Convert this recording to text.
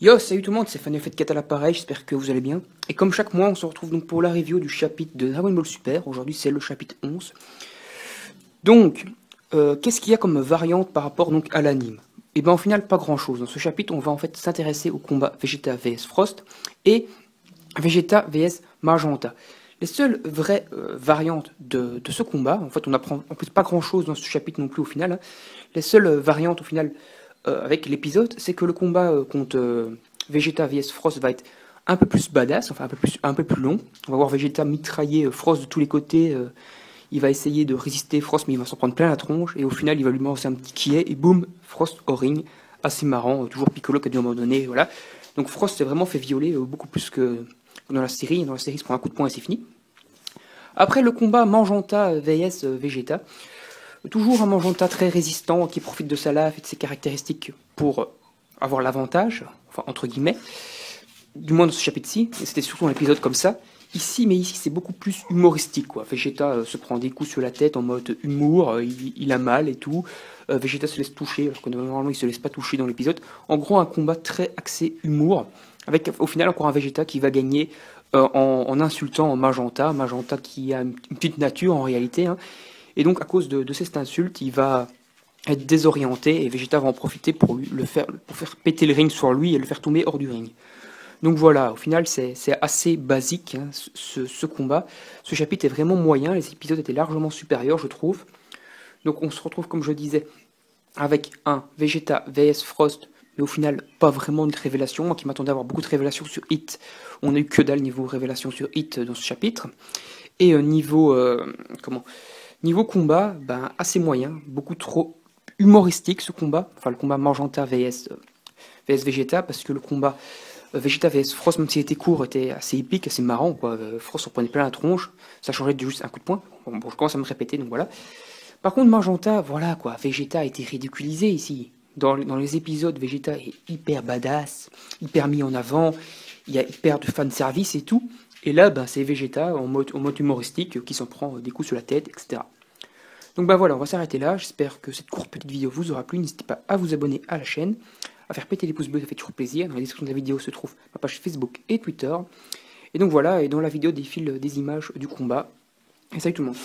Yo, salut tout le monde, c'est Final Fight 4 à l'appareil, j'espère que vous allez bien. Et comme chaque mois, on se retrouve donc pour la review du chapitre de Dragon Ball Super. Aujourd'hui, c'est le chapitre 11. Donc, qu'est-ce qu'il y a comme variante par rapport donc à l'anime? Et bien, au final, pas grand-chose. Dans ce chapitre, on va en fait s'intéresser au combat Vegeta vs Frost et Vegeta vs Magenta. Les seules vraies variantes de ce combat, en fait, on apprend en plus pas grand-chose dans ce chapitre non plus au final, hein. Les seules variantes au final avec l'épisode, c'est que le combat contre Vegeta vs Frost va être un peu plus badass, enfin un peu plus long. On va voir Vegeta mitrailler Frost de tous les côtés. Il va essayer de résister Frost, mais il va s'en prendre plein la tronche. Et au final, il va lui lancer un petit quillet et boum, Frost au ring. Assez marrant, toujours Piccolo qui a dû abandonner, voilà. Donc Frost s'est vraiment fait violer beaucoup plus que dans la série. Dans la série, il se prend un coup de poing et c'est fini. Après le combat Magenta vs Vegeta, toujours un Magenta très résistant qui profite de sa lave et de ses caractéristiques pour avoir l'avantage, enfin entre guillemets, du moins dans ce chapitre-ci, et c'était surtout un épisode comme ça. Ici c'est beaucoup plus humoristique, quoi. Vegeta se prend des coups sur la tête en mode humour, il a mal et tout. Vegeta se laisse toucher, alors que normalement il se laisse pas toucher dans l'épisode. En gros, un combat très axé humour, avec au final encore un Vegeta qui va gagner en insultant Magenta, Magenta qui a une petite nature en réalité, hein. Et donc à cause de cette insulte, il va être désorienté et Vegeta va en profiter pour pour faire péter le ring sur lui et le faire tomber hors du ring. Donc voilà, au final c'est assez basique, hein, ce combat. Ce chapitre est vraiment moyen, les épisodes étaient largement supérieurs je trouve. Donc on se retrouve comme je disais avec un Vegeta vs Frost, mais au final pas vraiment de révélation. Moi qui m'attendais à avoir beaucoup de révélations sur Hit, on n'a eu que dalle niveau révélation sur Hit dans ce chapitre. Et niveau combat, ben assez moyen, beaucoup trop humoristique ce combat, enfin le combat Magenta vs Vegeta, parce que le combat Vegeta vs Frost, même s'il était court, était assez épique, assez marrant, quoi. Frost en prenait plein la tronche, ça changeait de juste un coup de poing. Bon, je commence à me répéter, donc voilà. Par contre, Magenta, voilà quoi, Vegeta a été ridiculisé ici. Dans les épisodes, Vegeta est hyper badass, hyper mis en avant, il y a hyper de fanservice et tout. Et là, ben, c'est Vegeta en mode humoristique qui s'en prend des coups sur la tête, etc. Donc bah voilà, on va s'arrêter là. J'espère que cette courte petite vidéo vous aura plu. N'hésitez pas à vous abonner à la chaîne, à faire péter les pouces bleus, ça fait toujours plaisir. Dans la description de la vidéo se trouve ma page Facebook et Twitter. Et donc voilà, et dans la vidéo défilent des images du combat. Et salut tout le monde.